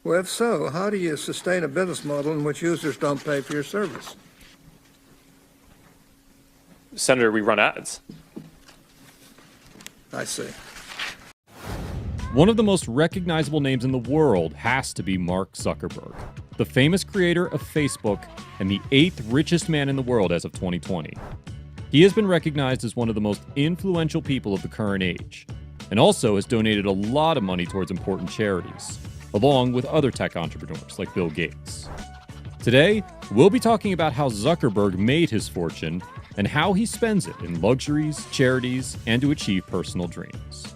Well, if so, how do you sustain a business model in which users don't pay for your service? Senator, we run ads. I see. One of the most recognizable names in the world has to be Mark Zuckerberg, the famous creator of Facebook and the 8th richest man in the world as of 2020. He has been recognized as one of the most influential people of the current age, and also has donated a lot of money towards important charities, along with other tech entrepreneurs like Bill Gates. Today, we'll be talking about how Zuckerberg made his fortune and how he spends it in luxuries, charities, and to achieve personal dreams.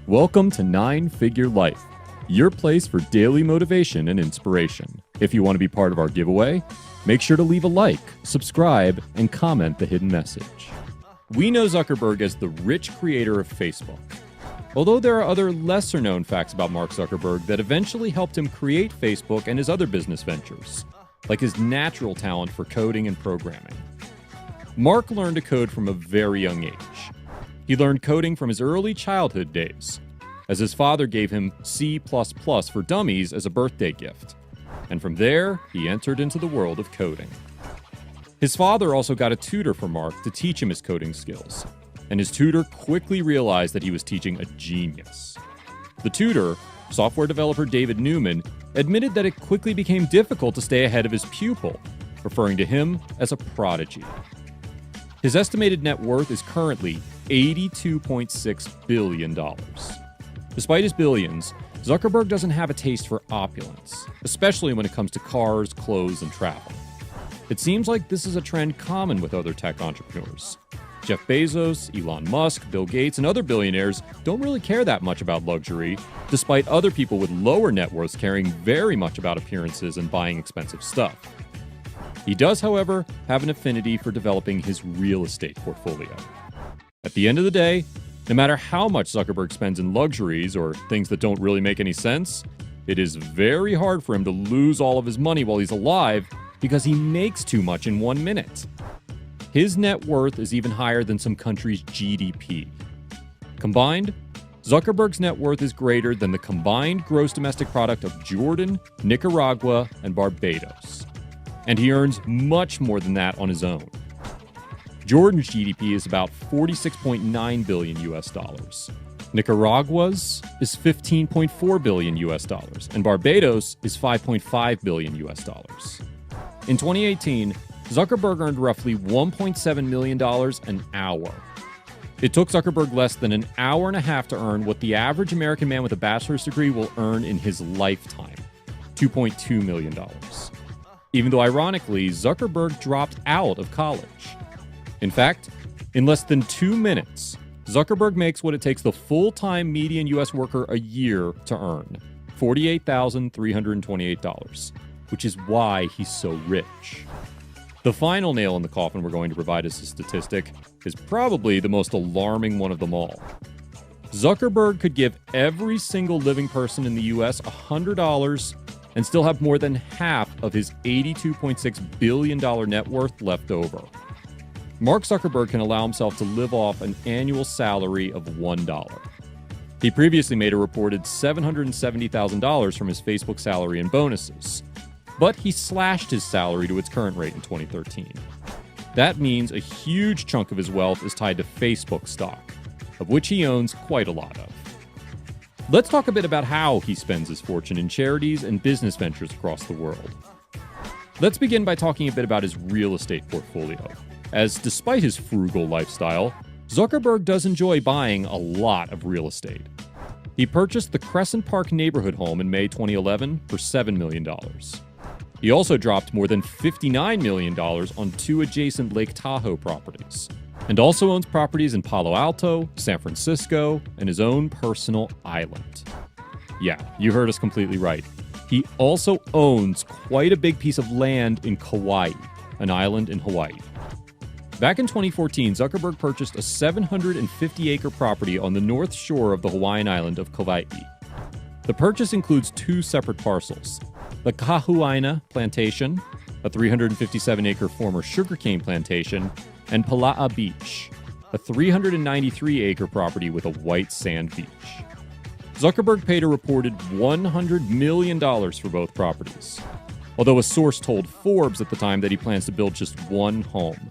Welcome to 9-Figure Life, your place for daily motivation and inspiration. If you want to be part of our giveaway, make sure to leave a like, subscribe, and comment the hidden message. We know Zuckerberg as the rich creator of Facebook. Although there are other lesser-known facts about Mark Zuckerberg that eventually helped him create Facebook and his other business ventures, like his natural talent for coding and programming. Mark learned to code from a very young age. He learned coding from his early childhood days, as his father gave him C++ for Dummies as a birthday gift. And from there, he entered into the world of coding. His father also got a tutor for Mark to teach him his coding skills, and his tutor quickly realized that he was teaching a genius. The tutor, software developer David Newman, admitted that it quickly became difficult to stay ahead of his pupil, referring to him as a prodigy. His estimated net worth is currently $82.6 billion. Despite his billions, Zuckerberg doesn't have a taste for opulence, especially when it comes to cars, clothes, and travel. It seems like this is a trend common with other tech entrepreneurs. Jeff Bezos, Elon Musk, Bill Gates, and other billionaires don't really care that much about luxury, despite other people with lower net worths caring very much about appearances and buying expensive stuff. He does, however, have an affinity for developing his real estate portfolio. At the end of the day, no matter how much Zuckerberg spends in luxuries or things that don't really make any sense, it is very hard for him to lose all of his money while he's alive because he makes too much in 1 minute. His net worth is even higher than some countries' GDP. Combined, Zuckerberg's net worth is greater than the combined gross domestic product of Jordan, Nicaragua, and Barbados. And he earns much more than that on his own. Jordan's GDP is about $46.9 billion US dollars. Nicaragua's is $15.4 billion US dollars, and Barbados is $5.5 billion US dollars. In 2018, Zuckerberg earned roughly $1.7 million an hour. It took Zuckerberg less than an hour and a half to earn what the average American man with a bachelor's degree will earn in his lifetime, $2.2 million. Even though, ironically, Zuckerberg dropped out of college. In fact, in less than 2 minutes, Zuckerberg makes what it takes the full-time median U.S. worker a year to earn, $48,328, which is why he's so rich. The final nail in the coffin we're going to provide as a statistic is probably the most alarming one of them all. Zuckerberg could give every single living person in the U.S. $100 and still have more than half of his $82.6 billion net worth left over. Mark Zuckerberg can allow himself to live off an annual salary of $1. He previously made a reported $770,000 from his Facebook salary and bonuses, but he slashed his salary to its current rate in 2013. That means a huge chunk of his wealth is tied to Facebook stock, of which he owns quite a lot of. Let's talk a bit about how he spends his fortune in charities and business ventures across the world. Let's begin by talking a bit about his real estate portfolio, as despite his frugal lifestyle, Zuckerberg does enjoy buying a lot of real estate. He purchased the Crescent Park neighborhood home in May 2011 for $7 million. He also dropped more than $59 million on 2 adjacent Lake Tahoe properties, and also owns properties in Palo Alto, San Francisco, and his own personal island. Yeah, you heard us completely right. He also owns quite a big piece of land in Kauai, an island in Hawaii. Back in 2014, Zuckerberg purchased a 750-acre property on the north shore of the Hawaiian island of Kauai. The purchase includes 2 separate parcels: the Kahuaina Plantation, a 357-acre former sugarcane plantation, and Pala'a Beach, a 393-acre property with a white sand beach. Zuckerberg paid a reported $100 million for both properties, although a source told Forbes at the time that he plans to build just one home,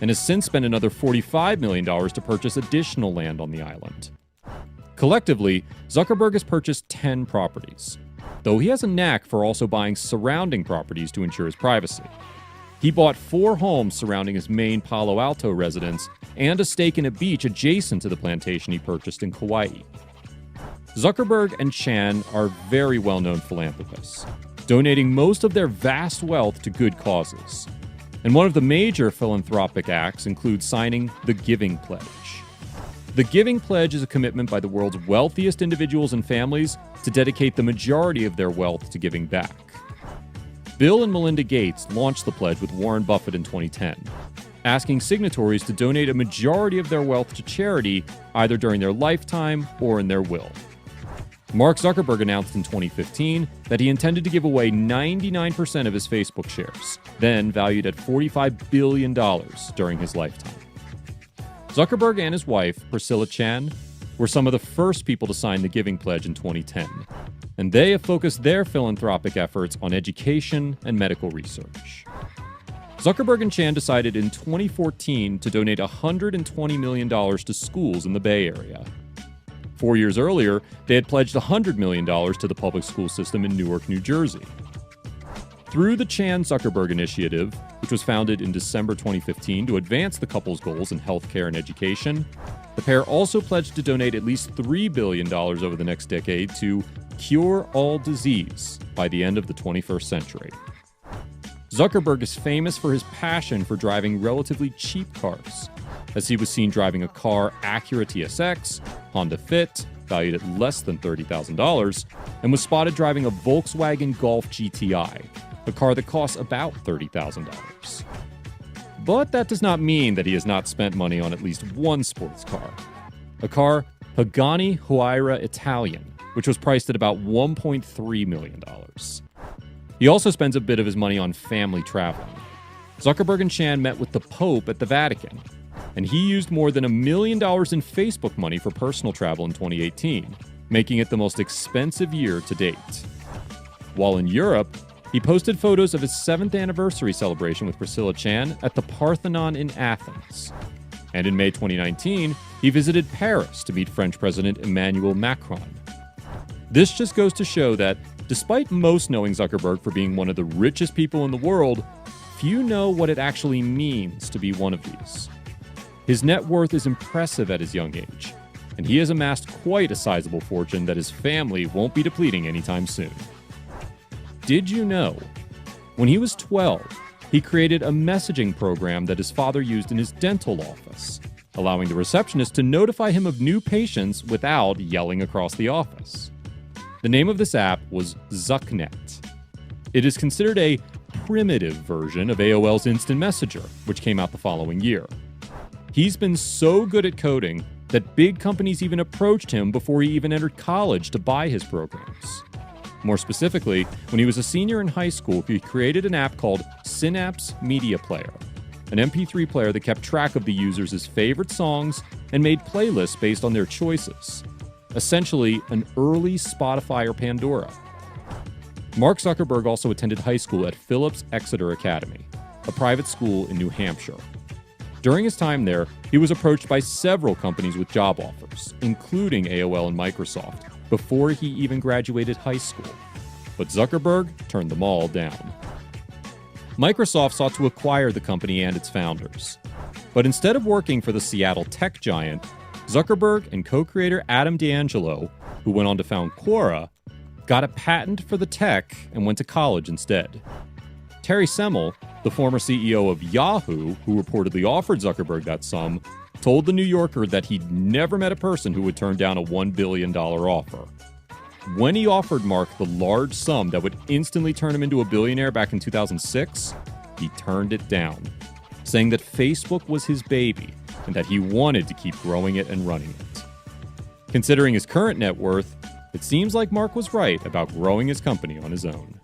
and has since spent another $45 million to purchase additional land on the island. Collectively, Zuckerberg has purchased 10 properties, though he has a knack for also buying surrounding properties to ensure his privacy. He bought 4 homes surrounding his main Palo Alto residence and a stake in a beach adjacent to the plantation he purchased in Kauai. Zuckerberg and Chan are very well-known philanthropists, donating most of their vast wealth to good causes. And one of the major philanthropic acts includes signing the Giving Pledge. The Giving Pledge is a commitment by the world's wealthiest individuals and families to dedicate the majority of their wealth to giving back. Bill and Melinda Gates launched the pledge with Warren Buffett in 2010, asking signatories to donate a majority of their wealth to charity either during their lifetime or in their will. Mark Zuckerberg announced in 2015 that he intended to give away 99% of his Facebook shares, then valued at $45 billion during his lifetime. Zuckerberg and his wife, Priscilla Chan, were some of the first people to sign the Giving Pledge in 2010, and they have focused their philanthropic efforts on education and medical research. Zuckerberg and Chan decided in 2014 to donate $120 million to schools in the Bay Area. 4 years earlier, they had pledged $100 million to the public school system in Newark, New Jersey. Through the Chan-Zuckerberg Initiative, which was founded in December 2015 to advance the couple's goals in healthcare and education, the pair also pledged to donate at least $3 billion over the next decade to cure all disease by the end of the 21st century. Zuckerberg is famous for his passion for driving relatively cheap cars, as he was seen driving a car Acura TSX, Honda Fit, valued at less than $30,000, and was spotted driving a Volkswagen Golf GTI, a car that costs about $30,000. But that does not mean that he has not spent money on at least one sports car. A car, Pagani Huayra Italian, which was priced at about $1.3 million. He also spends a bit of his money on family traveling. Zuckerberg and Chan met with the Pope at the Vatican, and he used more than $1 million in Facebook money for personal travel in 2018, making it the most expensive year to date. While in Europe, he posted photos of his 7th anniversary celebration with Priscilla Chan at the Parthenon in Athens. And in May 2019, he visited Paris to meet French President Emmanuel Macron. This just goes to show that, despite most knowing Zuckerberg for being one of the richest people in the world, few know what it actually means to be one of these. His net worth is impressive at his young age, and he has amassed quite a sizable fortune that his family won't be depleting anytime soon. Did you know? When he was 12, he created a messaging program that his father used in his dental office, allowing the receptionist to notify him of new patients without yelling across the office. The name of this app was Zucknet. It is considered a primitive version of AOL's Instant Messenger, which came out the following year. He's been so good at coding that big companies even approached him before he even entered college to buy his programs. More specifically, when he was a senior in high school, he created an app called Synapse Media Player, an MP3 player that kept track of the users' favorite songs and made playlists based on their choices. Essentially, an early Spotify or Pandora. Mark Zuckerberg also attended high school at Phillips Exeter Academy, a private school in New Hampshire. During his time there, he was approached by several companies with job offers, including AOL and Microsoft, before he even graduated high school. But Zuckerberg turned them all down. Microsoft sought to acquire the company and its founders. But instead of working for the Seattle tech giant, Zuckerberg and co-creator Adam D'Angelo, who went on to found Quora, got a patent for the tech and went to college instead. Terry Semel, the former CEO of Yahoo, who reportedly offered Zuckerberg that sum, told The New Yorker that he'd never met a person who would turn down a $1 billion offer. When he offered Mark the large sum that would instantly turn him into a billionaire back in 2006, he turned it down, saying that Facebook was his baby and that he wanted to keep growing it and running it. Considering his current net worth, it seems like Mark was right about growing his company on his own.